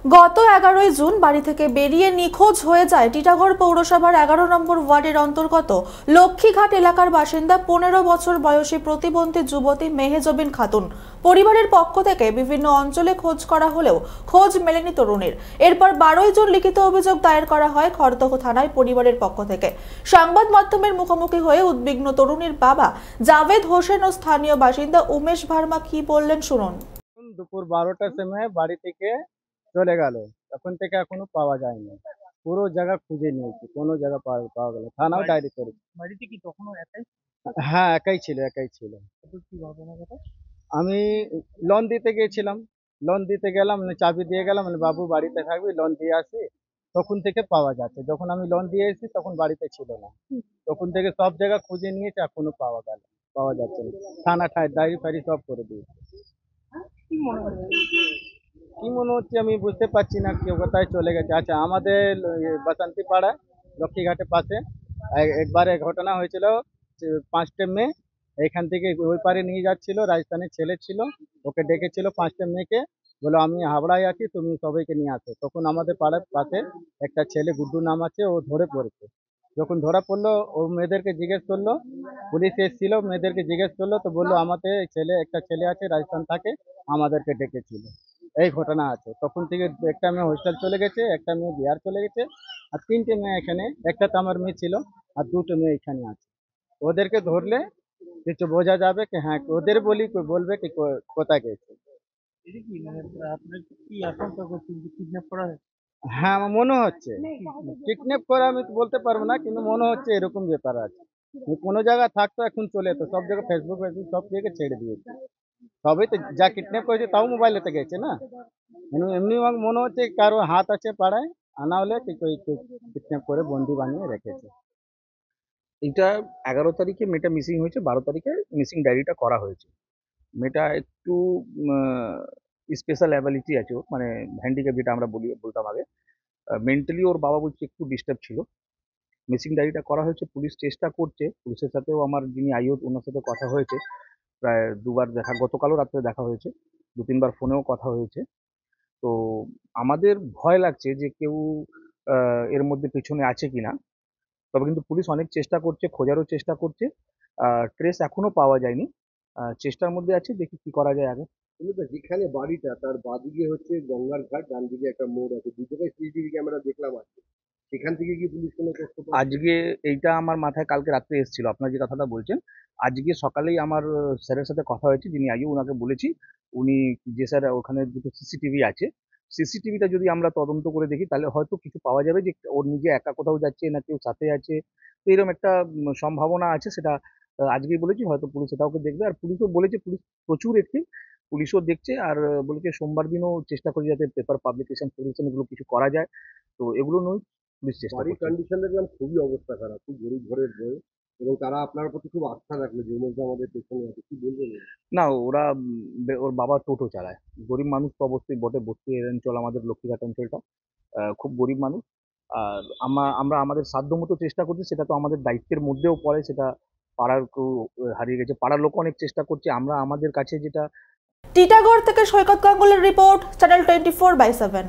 গত 11ই জুন বাড়ি থেকে বেরিয়ে নিখোঁজ হয়ে যায় টিটাগড় পৌরসভার 11 নম্বর ওয়ার্ডের অন্তর্গত লক্ষ্মীঘাট এলাকার বাসিন্দা 15 বছর বয়সী প্রতিবন্ধী যুবতী মেহেজবিন খাতুন। পরিবারের পক্ষ থেকে বিভিন্ন অঞ্চলে খোঁজ করা হলেও খোঁজ মেলেনি তরুণীর। এরপর 12ই জুন লিখিত অভিযোগ দায়ের করা হয় খড়দহ থানায় পরিবারের পক্ষ থেকে। সংবাদ মাধ্যমের মুখোমুখি হয়ে উদ্বিগ্ন তরুণীর বাবা জাভেদ হোসেন ও স্থানীয় বাসিন্দা উমেশ ভার্মা কি বললেন শুনুন। দুপুর 12টার সময় বাড়ি থেকে চলে গেল, তখন থেকে এখনো পাওয়া যায়নি। পুরো জায়গা খুঁজে নিয়েছি, কোনো জায়গা পাওয়া গেল। থানাও ডায়েরি করেছি। বাড়িতে কি তখনও একাই? হ্যাঁ, একাই ছিল। কি ঘটনা ঘটে? আমি লোন দিতে গিয়েছিলাম, লোন দিতে গেলাম, চাবি দিয়ে গেলাম, বাবু বাড়িতে থাকবি, লোন দিয়ে আসি। তখন থেকে পাওয়া যাচ্ছে। যখন আমি লোন দিয়ে এসেছি তখন বাড়িতে ছিল না। তখন থেকে সব জায়গা খুঁজে নিয়েছে, এখনো পাওয়া যাচ্ছে না। থানা ডায়েরি ফাইরি সব করে দিয়েছে। কি মনে হচ্ছে? কি মনে হচ্ছে আমি বুঝতে পারছি না, কেউ কোথায় চলে গেছে। আচ্ছা, আমাদের বাসন্তী পাড়া লক্ষ্মীঘাটের পাশে একবারে ঘটনা হয়েছিল। 5টে মেয়ে এখান থেকে ওই পারে নিয়ে যাচ্ছিল, রাজস্থানের ছেলে ছিল, ওকে ডেকেছিল 5টে মেয়েকে, বলো আমি হাবড়ায় আছি, তুমি সবাইকে নিয়ে আসো। তখন আমাদের পাড়ার পাশে একটা ছেলে গুড্ডু নাম আছে, ও ধরে পড়েছে। যখন ধরা পড়লো, ও মেয়েদেরকে জিজ্ঞেস করলো, পুলিশ এসেছিল, মেয়েদেরকে জিজ্ঞেস করলো, তো বললো আমাদের একটা ছেলে আছে রাজস্থান থাকে, আমাদেরকে ডেকেছিল। এই ঘটনা আছে। তখন থেকে একটা মেয়ে হোস্টেল চলে গেছে, একটা মেয়ে বিহার চলে গেছে, আর 3টে মেয়ে এখানে, একটা তো আমার মেয়ে ছিল, আর 2টো মেয়ে এখানে আছে। ওদেরকে ধরলে কিছু বোঝা যাবে কি, হ্যাঁ ওদের বলবে কি কোথায় গেছে। এটা কি মানে আপনার কি আশঙ্কা করছেন যে কিডন্যাপ করা হয়েছে? হ্যাঁ, আমার মনে হচ্ছে কিডন্যাপ করা, আমি তো বলতে পারবো না, কিন্তু মনে হচ্ছে এরকম ব্যাপার আছে। কোনো জায়গায় থাকতো, এখন চলে তো সব জায়গায় ফেসবুক সব জায়গায় ছেড়ে দিয়েছে। তবেই তো যা কিডন্যাপ করেছে তাও মোবাইলেতে গেছে না। এমনি আমার মনে হচ্ছে কারো হাত আছে পাড়ায়, আনা হলে কিডন্যাপ করে বন্দি বানিয়ে রেখেছে। এইটা 11 তারিখে মেয়েটা মিসিং হয়েছে, 12 তারিখে মিসিং ডায়েরিটা করা হয়েছে। মেয়েটা একটু স্পেশাল অ্যাবিলিটি আছে, ওর মানে হ্যান্ডিক্যাপ যেটা আমরা বলতাম আগে। মেন্টালি ওর বাবা বলছে একটু ডিস্টার্ব ছিল। মিসিং ডায়েরিটা করা হয়েছে, পুলিশ চেষ্টা করছে। পুলিশের সাথেও আমার যিনি আইও ওনার সাথে কথা হয়েছে, প্রায় দুবার দেখা, গতকালও রাত্রে দেখা হয়েছে, 2-3বার ফোনেও কথা হয়েছে। তো আমাদের ভয় লাগছে যে কেউ এর মধ্যে পেছনে আছে কিনা। তবে কিন্তু পুলিশ অনেক চেষ্টা করছে, খোঁজারও চেষ্টা করছে। ট্রেস এখনো পাওয়া যায়নি, চেষ্টার মধ্যে আছে, দেখি কি করা যায় আগে। কিন্তু তো যেখানে বাড়িটা তার বাদিকে হচ্ছে গঙ্গার ঘাট, ডান দিকে একটা মোড় আছে, দু জায়গায় সিসিটিভি ক্যামেরা দেখলাম আছে। সেখান থেকে কি পুলিশ কোনো তথ্য পাচ্ছে? আজকে এইটা আমার মাথায় কালকে রাত্রে এসেছিল, আপনার যে কথাটা বলছেন। আজকে সকালেই আমার স্যারের সাথে কথা হয়েছে, যিনি আইও, ওনাকে বলেছি। উনি যে স্যার ওখানে দুটো সিসিটিভি আছে, সিসিটিভিটা যদি আমরা তদন্ত করে দেখি তাহলে হয়তো কিছু পাওয়া যাবে যে ওর নিজে একা কোথাও যাচ্ছে না কেউ সাথে আছে। তো এরকম একটা সম্ভাবনা আছে, সেটা আজকেই বলেছি, হয়তো পুলিশ সেটাও দেখবে। আর পুলিশও বলেছে, পুলিশ প্রচুর অ্যাক্টিভ, পুলিশও দেখছে। আর বলেছে সোমবার দিনও চেষ্টা করি যাতে পেপার পাবলিকেশন এগুলো কিছু করা যায়। তো এগুলো নয়, পুলিশ চেষ্টা বাড়ির করছে। কন্ডিশন দেখলাম খুবই অবস্থা খারাপ, খুব গরিব ঘরের বই, এবং তারা আপনার প্রতি খুব আস্থা রাখলো যে উমেশ দা আমাদের পেছনে আছে, কি বলবেন? না, ওরা ওর বাবা টোটো চালায়। গরিব মানুষ তো অবশ্যই বটে, বস্তি অঞ্চল আমাদের লক্ষ্মীঘাট অঞ্চলটা, খুব গরিব মানুষ। আর আমরা আমাদের সাধ্যমতো চেষ্টা করছি, সেটা তো আমাদের দায়িত্বের মধ্যেও পড়ে। সেটা পাড়ার কেউ হারিয়ে গেছে, পাড়ার লোক অনেক চেষ্টা করছে, আমরা আমাদের কাছে যেটা। টিটাগড় থেকে সৈকত গাঙ্গুলির রিপোর্ট, চ্যানেল 24/7।